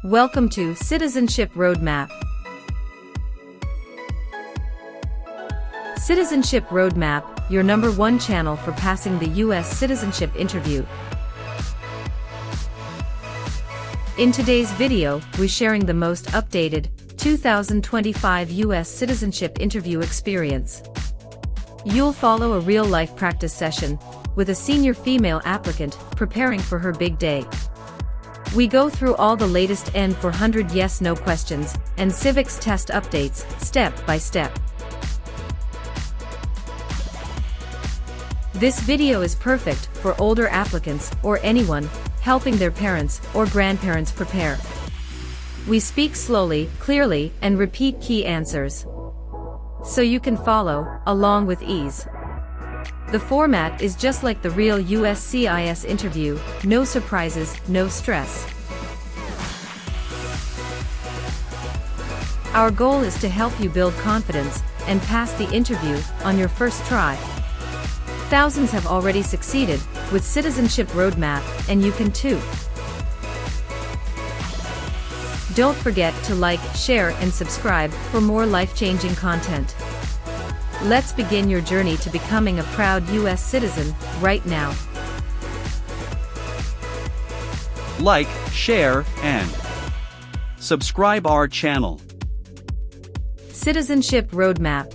Welcome to Citizenship Roadmap. Citizenship Roadmap, your #1 channel for passing the U.S. Citizenship Interview. In today's video, we're sharing the most updated 2025 U.S. Citizenship Interview experience. You'll follow a real-life practice session with a senior female applicant preparing for her big day. We go through all the latest N-400 yes-no questions and civics test updates, step by step. This video is perfect for older applicants or anyone helping their parents or grandparents prepare. We speak slowly, clearly, and repeat key answers, so you can follow along with ease. The format is just like the real USCIS interview, no surprises, no stress. Our goal is to help you build confidence and pass the interview on your first try. Thousands have already succeeded with Citizenship Roadmap, and you can too. Don't forget to like, share, and subscribe for more life-changing content. Let's begin your journey to becoming a proud U.S. citizen right now. Like, share, and subscribe our channel. Citizenship Roadmap.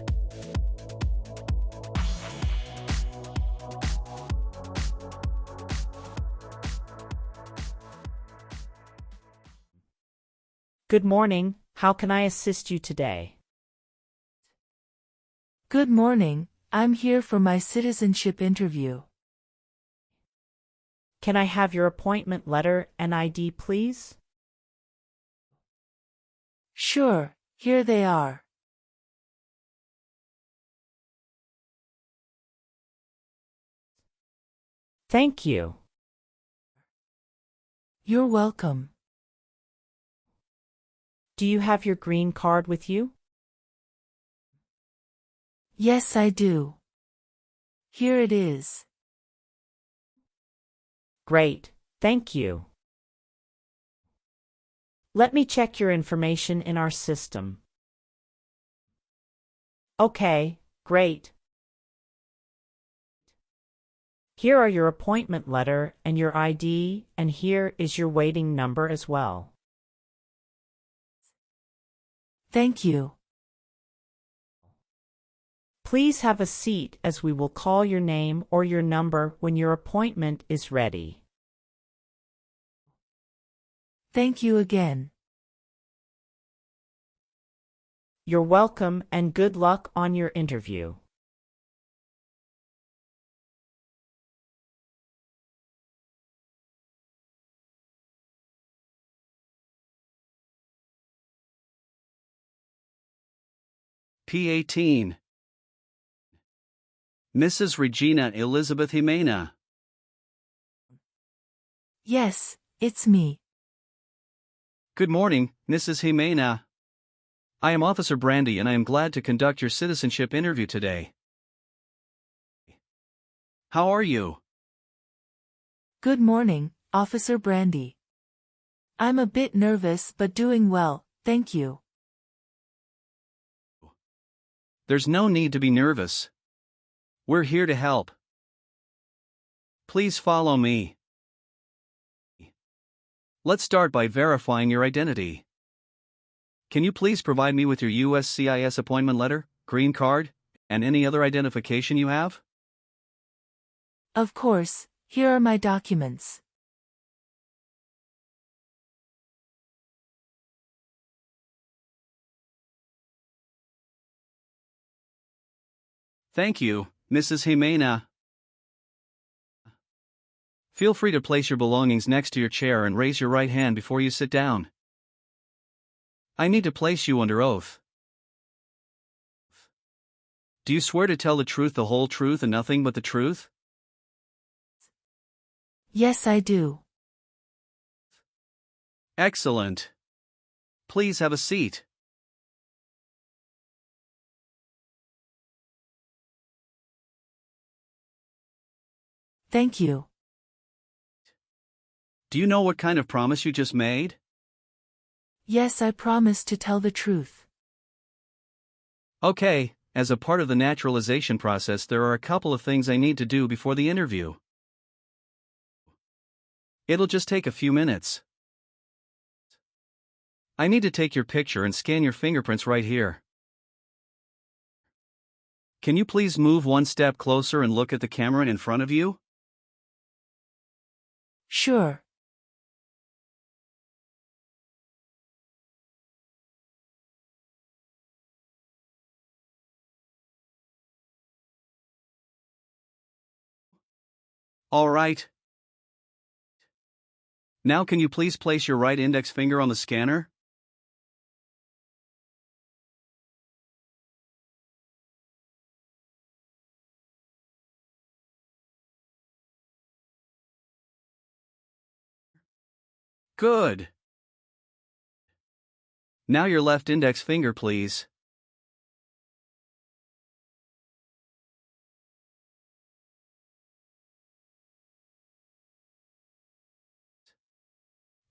Good morning, how can I assist you today? Good morning, I'm here for my citizenship interview. Can I have your appointment letter and ID, please? Sure, here they are. Thank you. You're welcome. Do you have your green card with you? Yes, I do. Here it is. Great, thank you. Let me check your information in our system. Okay, great. Here are your appointment letter and your ID, and here is your waiting number as well. Thank you. Please have a seat as we will call your name or your number when your appointment is ready. Thank you again. You're welcome and good luck on your interview. P18. Mrs. Regina Elizabeth Jimena. Yes, it's me. Good morning, Mrs. Jimena. I am Officer Brandy and I am glad to conduct your citizenship interview today. How are you? Good morning, Officer Brandy. I'm a bit nervous but doing well, thank you. There's no need to be nervous. We're here to help. Please follow me. Let's start by verifying your identity. Can you please provide me with your USCIS appointment letter, green card, and any other identification you have? Of course, here are my documents. Thank you, Mrs. Jimena. Feel free to place your belongings next to your chair and raise your right hand before you sit down. I need to place you under oath. Do you swear to tell the truth, the whole truth, and nothing but the truth? Yes, I do. Excellent. Please have a seat. Thank you. Do you know what kind of promise you just made? Yes, I promise to tell the truth. Okay, as a part of the naturalization process, there are a couple of things I need to do before the interview. It'll just take a few minutes. I need to take your picture and scan your fingerprints right here. Can you please move one step closer and look at the camera in front of you? Sure. All right. Now can you please place your right index finger on the scanner? Good. Now your left index finger, please.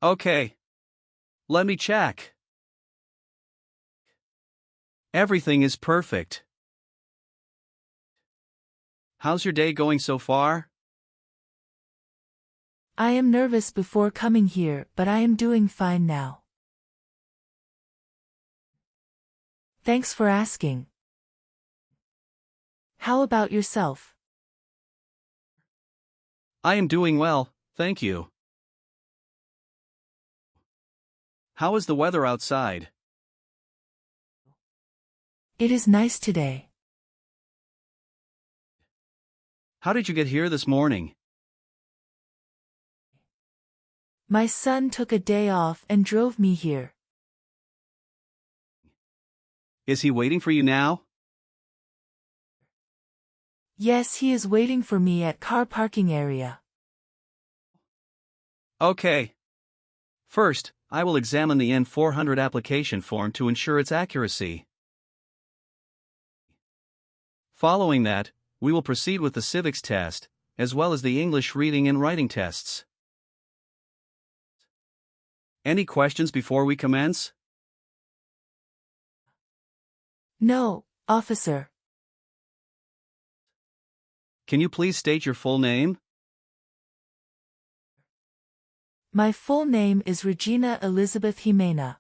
Okay. Let me check. Everything is perfect. How's your day going so far? I am nervous before coming here, but I am doing fine now. Thanks for asking. How about yourself? I am doing well, thank you. How is the weather outside? It is nice today. How did you get here this morning? My son took a day off and drove me here. Is he waiting for you now? Yes, he is waiting for me at car parking area. Okay. First, I will examine the N-400 application form to ensure its accuracy. Following that, we will proceed with the civics test, as well as the English reading and writing tests. Any questions before we commence? No, officer. Can you please state your full name? My full name is Regina Elizabeth Jimena.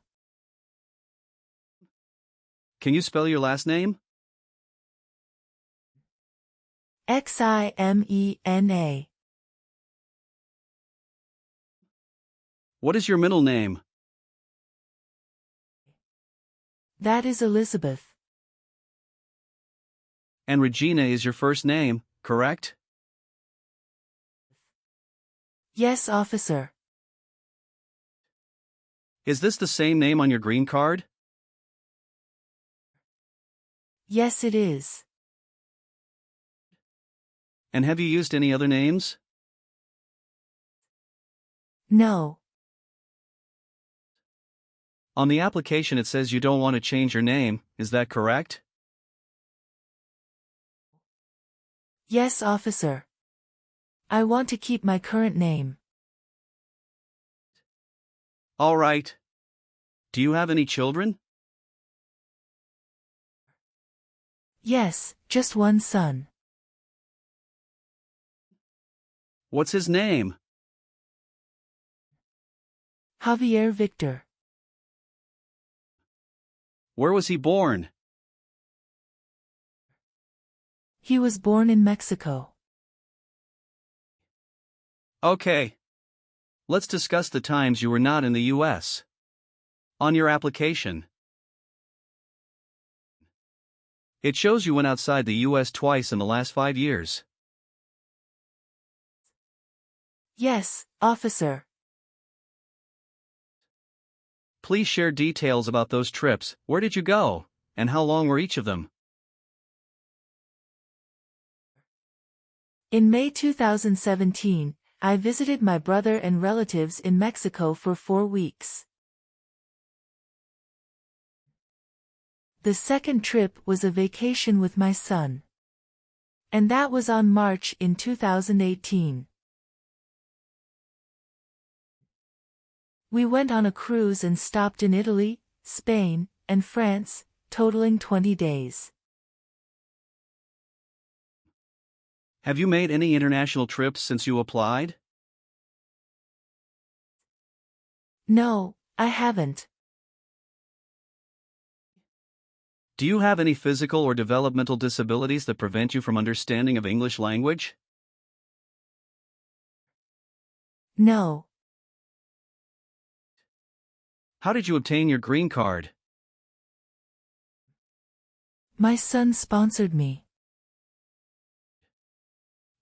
Can you spell your last name? Ximena. What is your middle name? That is Elizabeth. And Regina is your first name, correct? Yes, officer. Is this the same name on your green card? Yes, it is. And have you used any other names? No. On the application it says you don't want to change your name, is that correct? Yes, officer. I want to keep my current name. All right. Do you have any children? Yes, just one son. What's his name? Javier Victor. Where was he born? He was born in Mexico. Okay. Let's discuss the times you were not in the U.S. On your application, it shows you went outside the U.S. twice in the last 5 years. Yes, officer. Please share details about those trips. Where did you go, and how long were each of them? In May 2017, I visited my brother and relatives in Mexico for 4 weeks. The second trip was a vacation with my son. And that was on March in 2018. We went on a cruise and stopped in Italy, Spain, and France, totaling 20 days. Have you made any international trips since you applied? No, I haven't. Do you have any physical or developmental disabilities that prevent you from understanding of English language? No. How did you obtain your green card? My son sponsored me.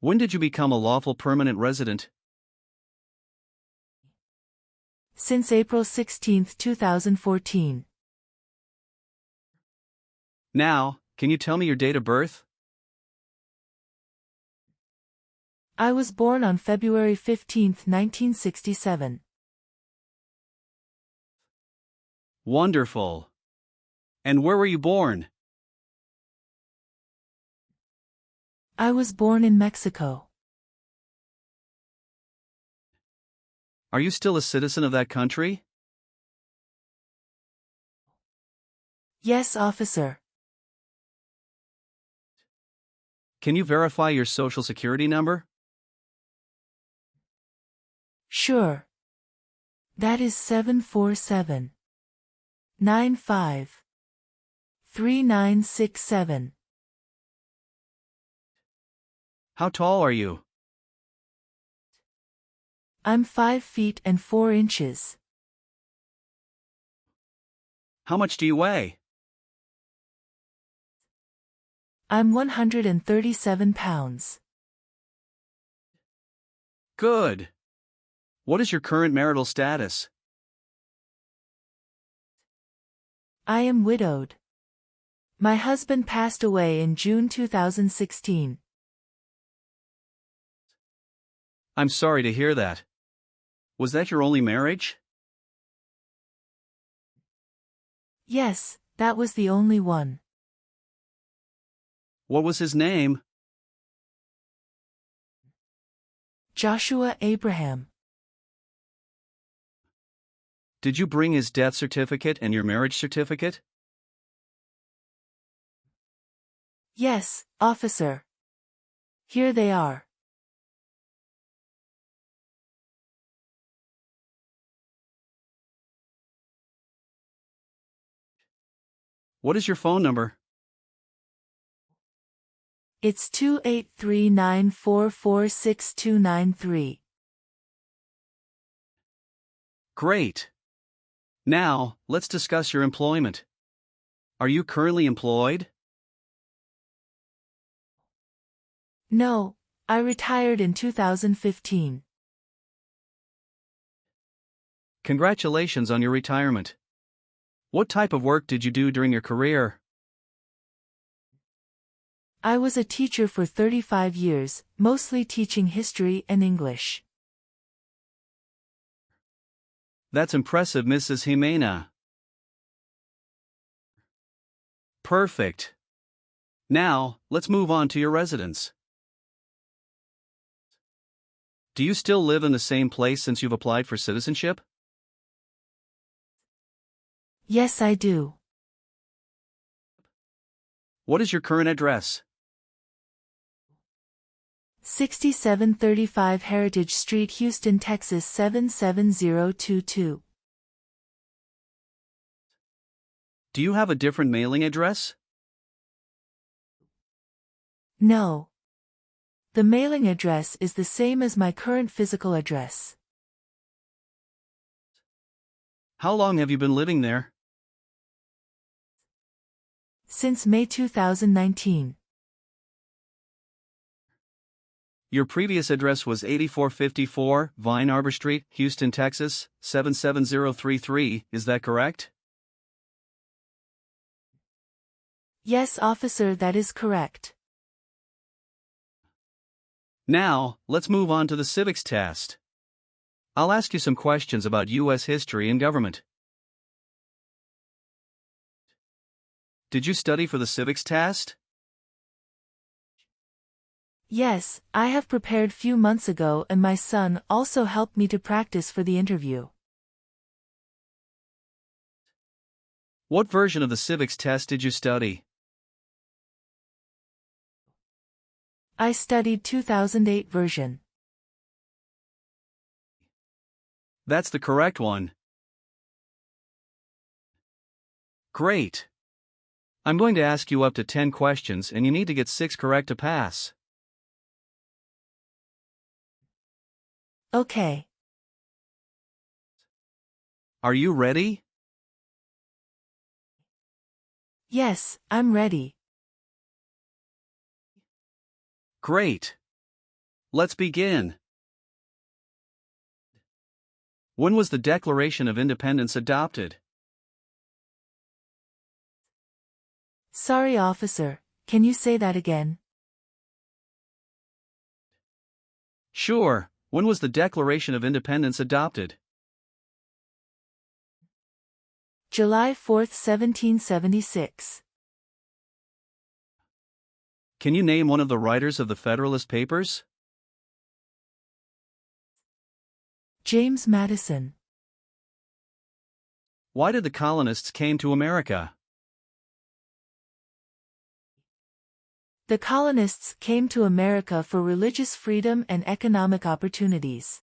When did you become a lawful permanent resident? Since April 16, 2014. Now, can you tell me your date of birth? I was born on February 15, 1967. Wonderful. And where were you born? I was born in Mexico. Are you still a citizen of that country? Yes, officer. Can you verify your social security number? Sure. That is 747-95-3967. How tall are you? I'm 5 feet and 4 inches. How much do you weigh? I'm 137 pounds. Good. What is your current marital status? I am widowed. My husband passed away in June 2016. I'm sorry to hear that. Was that your only marriage? Yes, that was the only one. What was his name? Joshua Abraham. Did you bring his death certificate and your marriage certificate? Yes, officer. Here they are. What is your phone number? It's 283-944-6293. Great. Now, let's discuss your employment. Are you currently employed? No, I retired in 2015. Congratulations on your retirement. What type of work did you do during your career? I was a teacher for 35 years, mostly teaching history and English. That's impressive, Mrs. Jimena. Perfect. Now, let's move on to your residence. Do you still live in the same place since you've applied for citizenship? Yes, I do. What is your current address? 6735 Heritage Street, Houston, Texas 77022. Do you have a different mailing address? No. The mailing address is the same as my current physical address. How long have you been living there? Since May 2019. Your previous address was 8454 Vine Arbor Street, Houston, Texas, 77033, is that correct? Yes, officer, that is correct. Now, let's move on to the civics test. I'll ask you some questions about U.S. history and government. Did you study for the civics test? Yes, I have prepared few months ago and my son also helped me to practice for the interview. What version of the civics test did you study? I studied 2008 version. That's the correct one. Great. I'm going to ask you up to 10 questions and you need to get 6 correct to pass. Okay. Are you ready? Yes, I'm ready. Great. Let's begin. When was the Declaration of Independence adopted? Sorry, officer, can you say that again? Sure. When was the Declaration of Independence adopted? July 4th, 1776. Can you name one of the writers of the Federalist Papers? James Madison. Why did the colonists came to America? The colonists came to America for religious freedom and economic opportunities.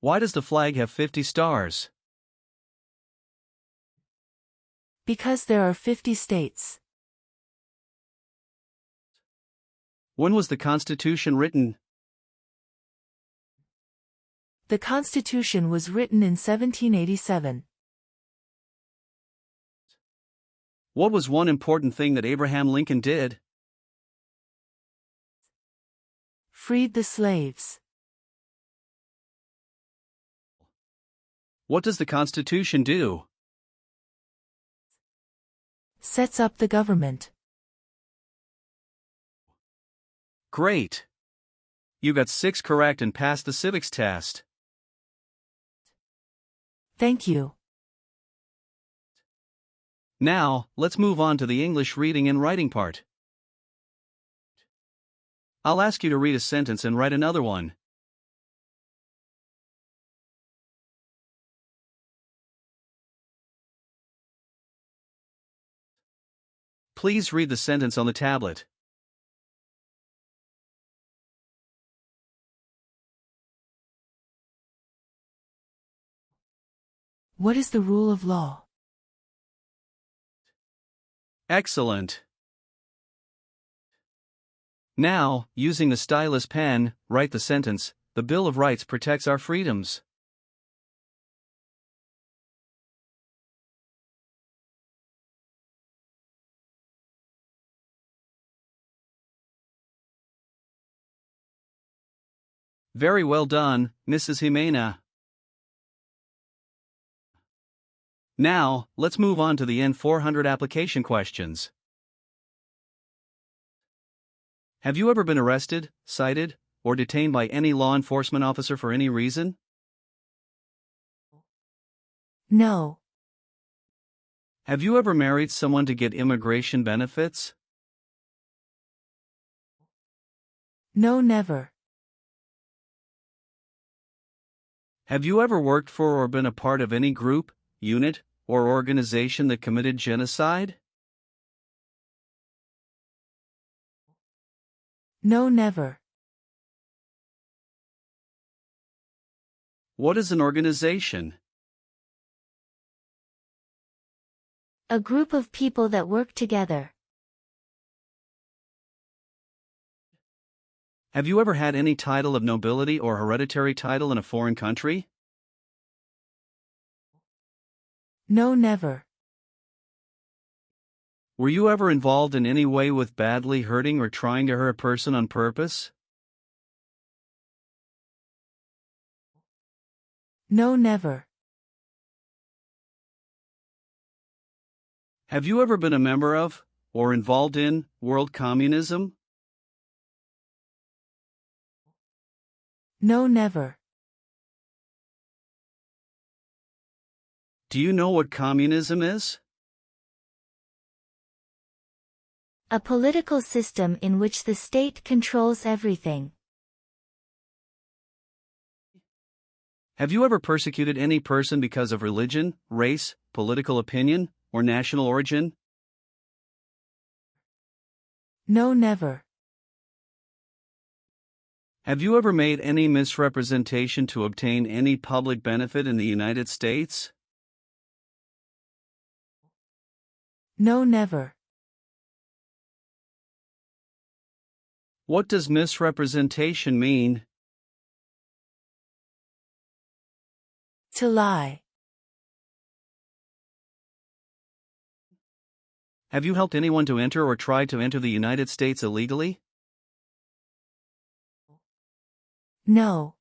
Why does the flag have 50 stars? Because there are 50 states. When was the Constitution written? The Constitution was written in 1787. What was one important thing that Abraham Lincoln did? Freed the slaves. What does the Constitution do? Sets up the government. Great. You got 6 correct and passed the civics test. Thank you. Now, let's move on to the English reading and writing part. I'll ask you to read a sentence and write another one. Please read the sentence on the tablet. What is the rule of law? Excellent. Now, using the stylus pen, write the sentence, "The Bill of Rights protects our freedoms." Very well done, Mrs. Jimena. Now, let's move on to the N-400 application questions. Have you ever been arrested, cited, or detained by any law enforcement officer for any reason? No. Have you ever married someone to get immigration benefits? No, never. Have you ever worked for or been a part of any group, unit, or organization that committed genocide? No, never. What is an organization? A group of people that work together. Have you ever had any title of nobility or hereditary title in a foreign country? No, never. Were you ever involved in any way with badly hurting or trying to hurt a person on purpose? No, never. Have you ever been a member of, or involved in, world communism? No, never. Do you know what communism is? A political system in which the state controls everything. Have you ever persecuted any person because of religion, race, political opinion, or national origin? No, never. Have you ever made any misrepresentation to obtain any public benefit in the United States? No, never. What does misrepresentation mean? To lie. Have you helped anyone to enter or try to enter the United States illegally? No.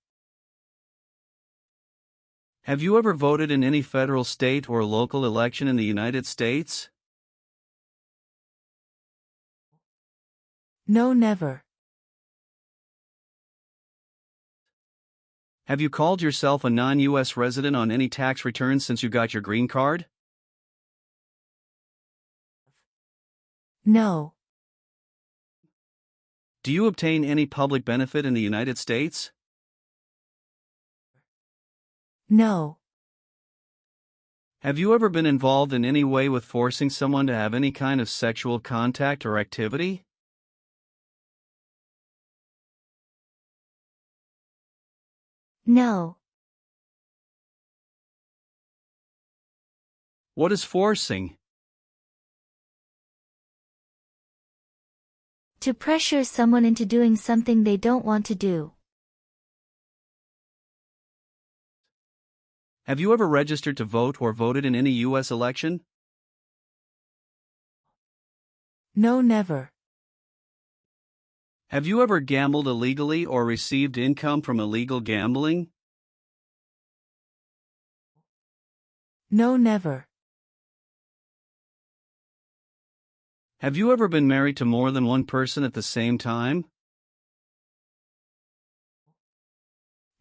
Have you ever voted in any federal, state, or local election in the United States? No, never. Have you called yourself a non-U.S. resident on any tax returns since you got your green card? No. Do you obtain any public benefit in the United States? No. Have you ever been involved in any way with forcing someone to have any kind of sexual contact or activity? No. What is forcing? To pressure someone into doing something they don't want to do. Have you ever registered to vote or voted in any U.S. election? No, never. Have you ever gambled illegally or received income from illegal gambling? No, never. Have you ever been married to more than one person at the same time?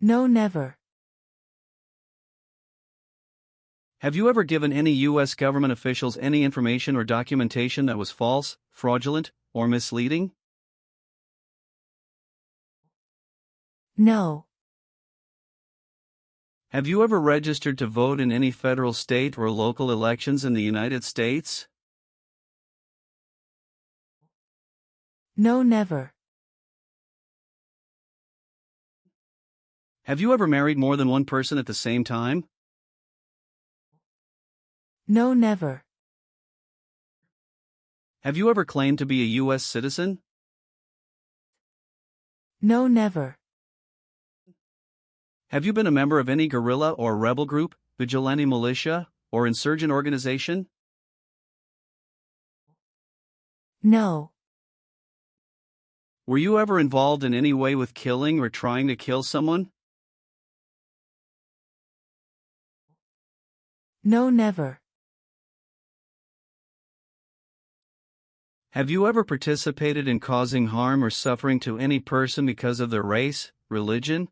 No, never. Have you ever given any U.S. government officials any information or documentation that was false, fraudulent, or misleading? No. Have you ever registered to vote in any federal, state, or local elections in the United States? No, never. Have you ever married more than one person at the same time? No, never. Have you ever claimed to be a U.S. citizen? No, never. Have you been a member of any guerrilla or rebel group, vigilante militia, or insurgent organization? No. Were you ever involved in any way with killing or trying to kill someone? No, never. Have you ever participated in causing harm or suffering to any person because of their race, religion,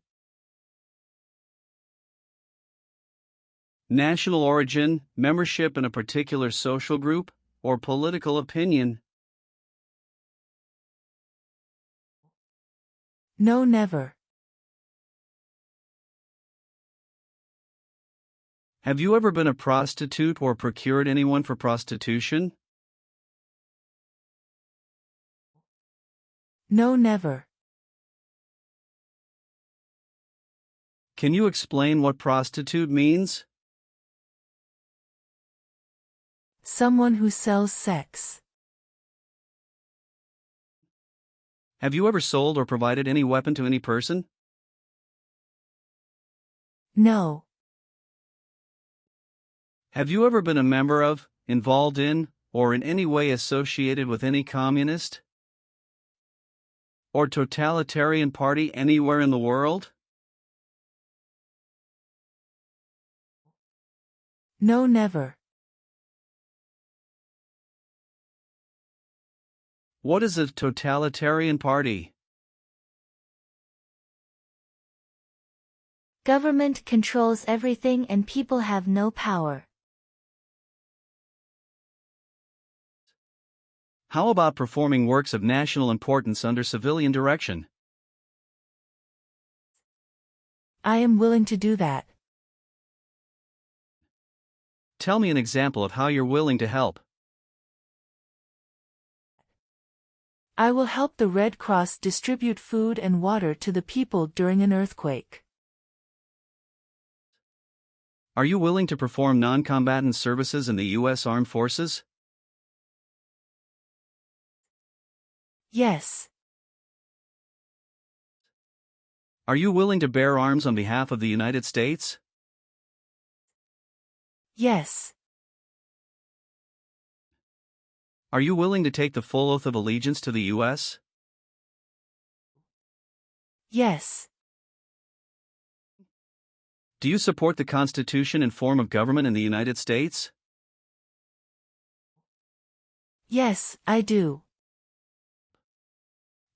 national origin, membership in a particular social group, or political opinion? No, never. Have you ever been a prostitute or procured anyone for prostitution? No, never. Can you explain what prostitute means? Someone who sells sex. Have you ever sold or provided any weapon to any person? No. Have you ever been a member of, involved in, or in any way associated with any communist or totalitarian party anywhere in the world? No, never. What is a totalitarian party? Government controls everything and people have no power. How about performing works of national importance under civilian direction? I am willing to do that. Tell me an example of how you're willing to help. I will help the Red Cross distribute food and water to the people during an earthquake. Are you willing to perform non-combatant services in the U.S. Armed Forces? Yes. Are you willing to bear arms on behalf of the United States? Yes. Are you willing to take the full oath of allegiance to the U.S.? Yes. Do you support the Constitution and form of government in the United States? Yes, I do.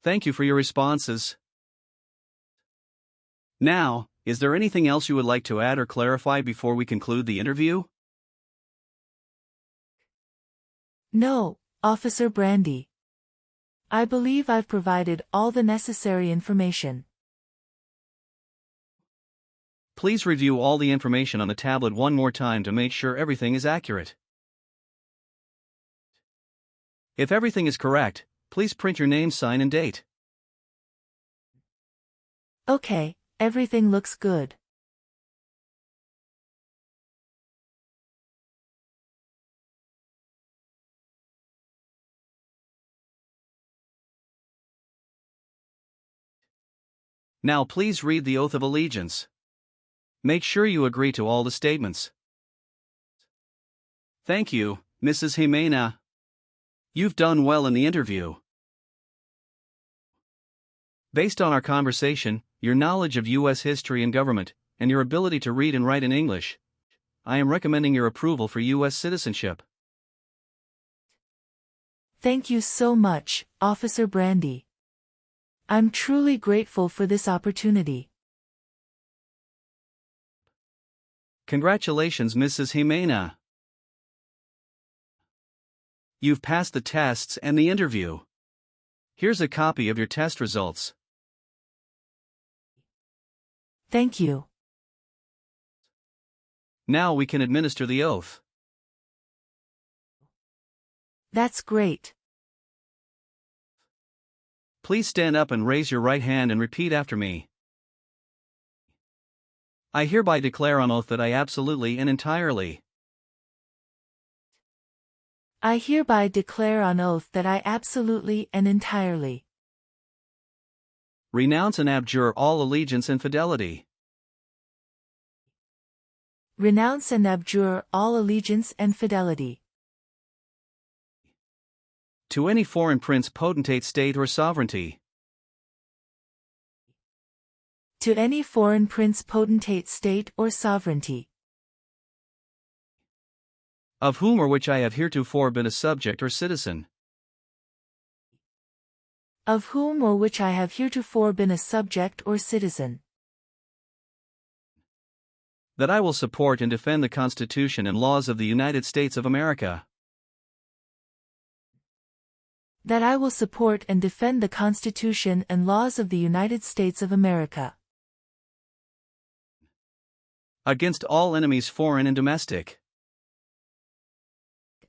Thank you for your responses. Now, is there anything else you would like to add or clarify before we conclude the interview? No, Officer Brandy. I believe I've provided all the necessary information. Please review all the information on the tablet one more time to make sure everything is accurate. If everything is correct, please print your name, sign, and date. Okay, everything looks good. Now please read the oath of allegiance. Make sure you agree to all the statements. Thank you, Mrs. Jimena. You've done well in the interview. Based on our conversation, your knowledge of U.S. history and government, and your ability to read and write in English, I am recommending your approval for U.S. citizenship. Thank you so much, Officer Brandy. I'm truly grateful for this opportunity. Congratulations, Mrs. Jimena. You've passed the tests and the interview. Here's a copy of your test results. Thank you. Now we can administer the oath. That's great. Please stand up and raise your right hand and repeat after me. I hereby declare on oath that I absolutely and entirely I hereby declare on oath that I absolutely and entirely renounce and abjure all allegiance and fidelity renounce and abjure all allegiance and fidelity to any foreign prince, potentate, state, or sovereignty, to any foreign prince, potentate, state, or sovereignty, of whom or which I have heretofore been a subject or citizen, of whom or which I have heretofore been a subject or citizen, that I will support and defend the Constitution and laws of the United States of America, that I will support and defend the Constitution and laws of the United States of America against all enemies, foreign and domestic,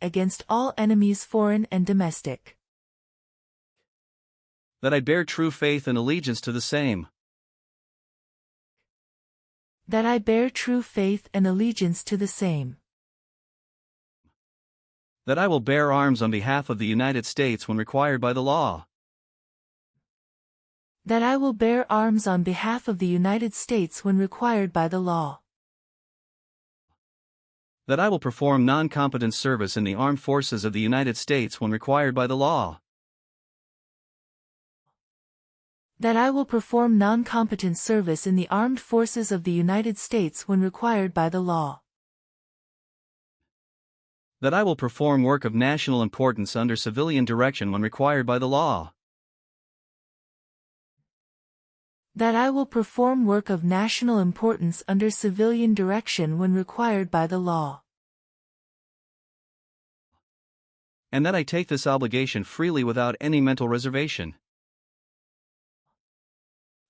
against all enemies, foreign and domestic, that I bear true faith and allegiance to the same, that I bear true faith and allegiance to the same, that I will bear arms on behalf of the United States when required by the law, that I will bear arms on behalf of the United States when required by the law, that I will perform non-combatant service in the armed forces of the United States when required by the law, that I will perform non-combatant service in the armed forces of the United States when required by the law, that I will perform work of national importance under civilian direction when required by the law, that I will perform work of national importance under civilian direction when required by the law, and that I take this obligation freely without any mental reservation,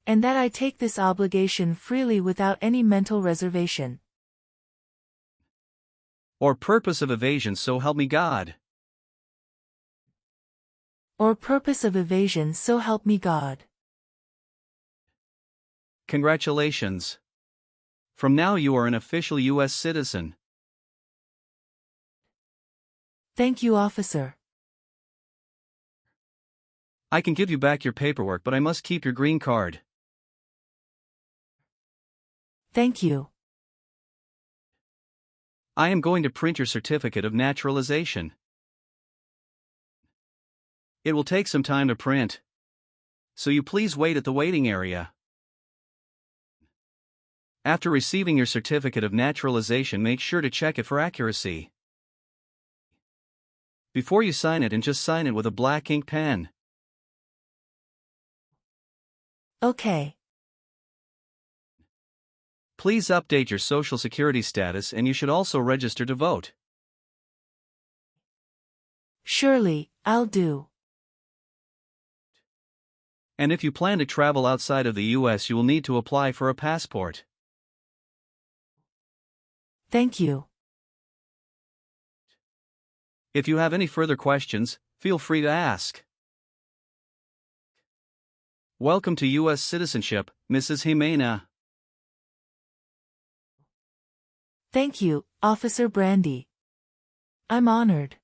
and that I take this obligation freely without any mental reservation or purpose of evasion, so help me God. or purpose of evasion, so help me God. Congratulations. From now you are an official U.S. citizen. Thank you, officer. I can give you back your paperwork, but I must keep your green card. Thank you. I am going to print your certificate of naturalization. It will take some time to print, so you please wait at the waiting area. After receiving your certificate of naturalization, make sure to check it for accuracy before you sign it, and just sign it with a black ink pen. Okay. Please update your social security status, and you should also register to vote. Surely, I'll do. And if you plan to travel outside of the U.S., you will need to apply for a passport. Thank you. If you have any further questions, feel free to ask. Welcome to U.S. citizenship, Mrs. Jimena. Thank you, Officer Brandy. I'm honored.